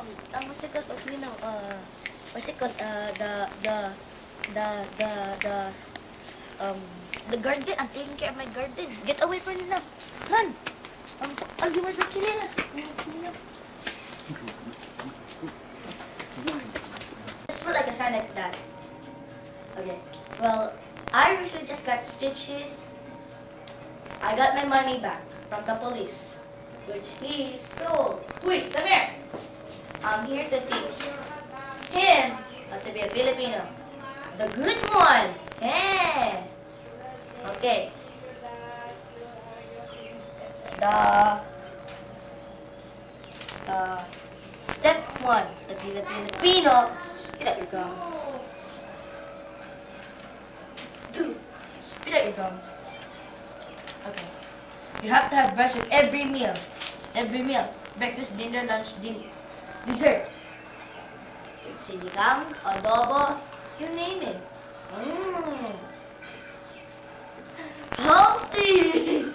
what's it called? Okay, no, what's it called? The the garden. I'm taking care of my garden. Get away from me now. Run. I'll give my chilenas. Just put like a sign like that. Okay. Well, I recently just got stitches. I got my money back from the police, which he stole. Wait, come here. I'm here to teach him how to be a Filipino. The good one. Yeah. Okay. Step one to be the Filipino. Spit out your gum. Spit out your gum. Okay. You have to have brush with every meal. Every meal. Breakfast, dinner, lunch, dessert. It's sinigang, adobo, you name it. Healthy!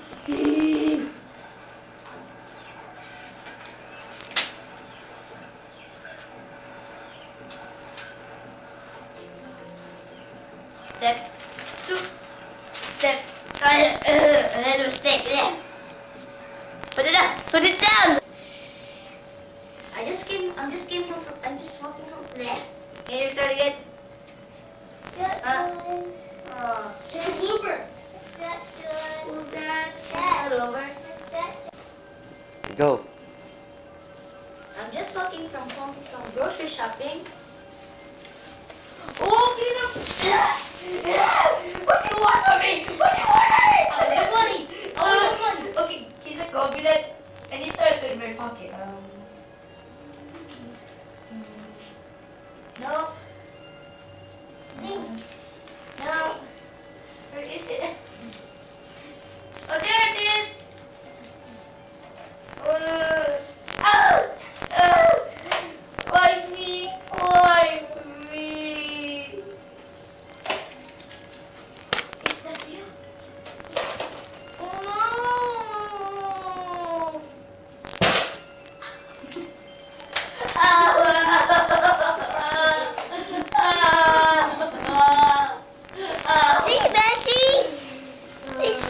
Step two. Step. A little mistake. Put it down. Put it down. I'm just came home from. I'm just walking home. Can you start again? It's a blooper. That's good. That's not over. Go. I'm just walking from home from grocery shopping. Oh, get up! What do you want from me? What do you want from me? I want money. I want money. Okay, can you go be that? I need to put it in my pocket. No. No. Where is it? Oh, there it is. Why me? Why me? Is that you? Oh no! See, Bessie?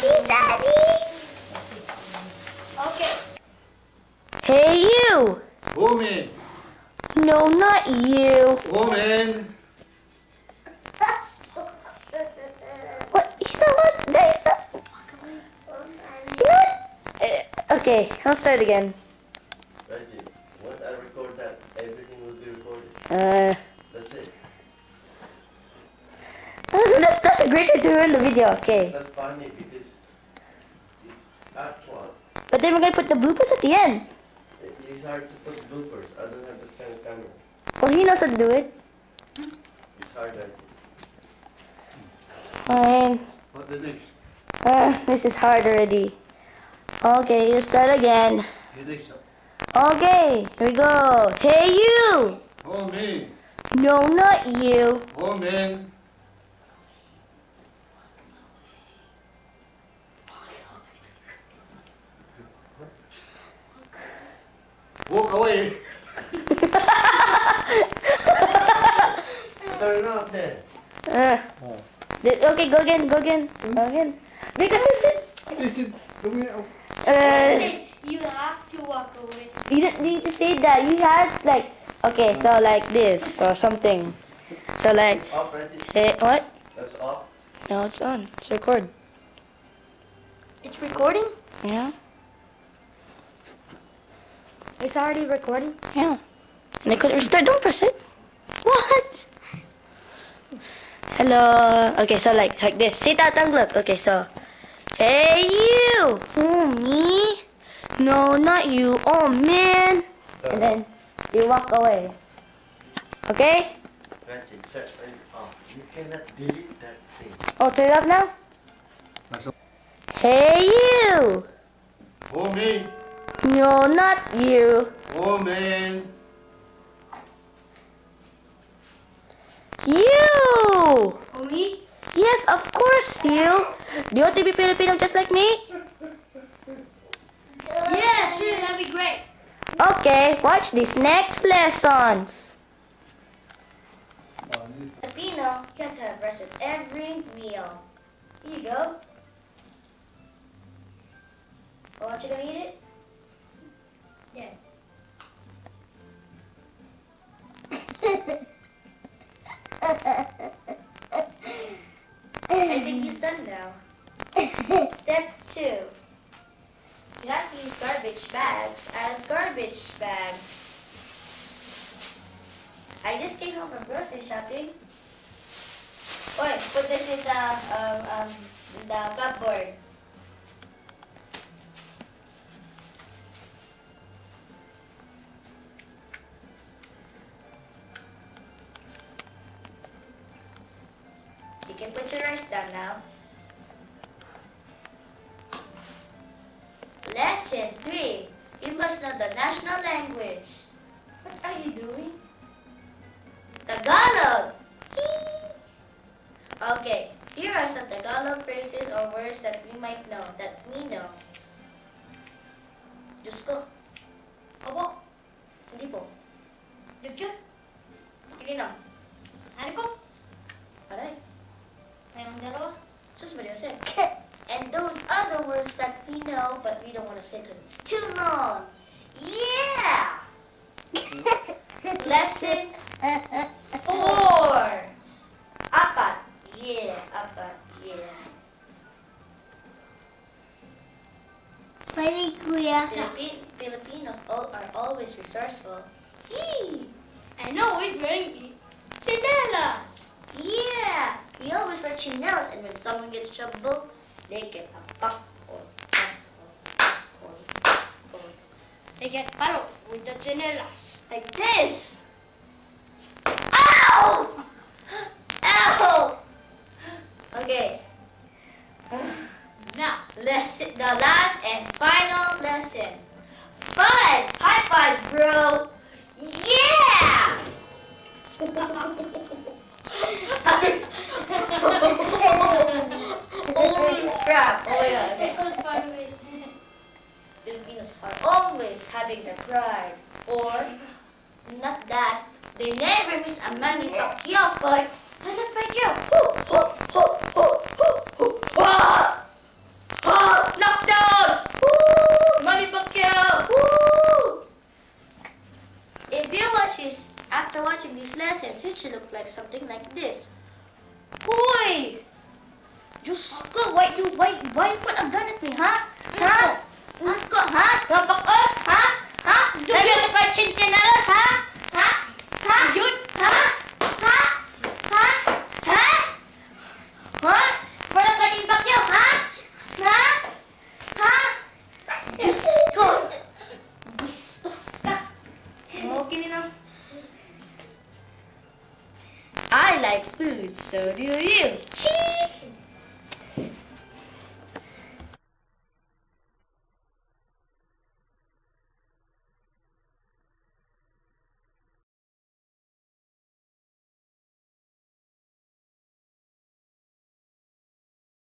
See, Daddy? Okay. Hey, you! Woman! No, not you. Woman! What? He's not what? That is not. You know what? Okay, I'll start again. Reggie, once I record that, everything will be recorded. That's it. That's a great way to ruin the video, okay. That's funny because it's actual. But then we're gonna put the bloopers at the end. It's hard to put bloopers. I don't have that kind of camera. Well, he knows how to do it. It's hard, Reggie. Fine. What the next? This is hard already. Okay, let's start again. Okay, here we go. Hey, you! Woman! No, not you. Woman! Walk away! Turn off then. Okay, go again, go again, go again. Because Listen, come here. You have to walk away. you don't need to say that. You had like, okay, so like this or something. So like, Off, Reggie. hey, what? That's off. No, it's on. It's record. It's recording? Yeah, It's already recording? yeah. And I couldn't restart. Don't press it. What? Hello. Okay, so like this. Say tatang look. Okay, so. Hey you! Who, me? No, not you. Oh man! And then you walk away. Okay? Reggie, turn it off. You cannot delete that thing. Oh, turn it up now? Hey you! Woman! No, not you. Woman! You! Oh, me? Yes, of course, you. Do you want to be Filipino just like me? Yeah, sure, that'd be great. Okay. Okay, watch these next lessons. Filipino can't have rice at every meal. Here you go. Oh, aren't you gonna eat it? Yes. I think he's done now. Step 2. You have to use garbage bags as garbage bags. I just came home from grocery shopping. Wait, put this in the cupboard. You can put your rice down now. Lesson 3. You must know the national language. What are you doing? Tagalog! Okay, here are some Tagalog phrases or words that we might know, that we know. Diyos ko. Opo. Hindi po. Yuk. Hindi na. Ano ko? Aray. Kayong dalawa? Sus Maria Jose. And those other words that we know, but we don't want to say because it's too long. Yeah! Lesson 4. Apat. Yeah, apat. Yeah. Pwede, kuya. Filipinos are always resourceful. Hey! I know, he's wearing chinelas. Yeah! We always wear chinelas, and when someone gets trouble, they get a buck or They get paro with the chinelas. like this. Ow! Ow! Okay. Now, Lesson, the last and final lesson. Fun! High five, bro! Yeah! Holy crap! Oh yeah. it was fun with Filipinos are always having their pride. Or, not that, they never miss a Manny Pacquiao fight. Manny Pacquiao! Hoo, hoo, hoo, hoo, hoo, hoo. Ah! Ah! Knockdown! Woo! Manny Pacquiao! Woo! If you watch this, after watching these lessons, it should look like something like this. Hoy! Diyos ko, why you put a gun at me, ha? Ha? Ko, ha? Napakot, ha? Ha? Lagyan ka pa chinelas, ha? Ha? Ha? Yun! Ha? Ha? Ha? Ha? Ha? Parang Manny Pacquiao, ha? Ha? Ha? Diyos ko! Gustos ka. Okay na. I like food, so do you. Cheese!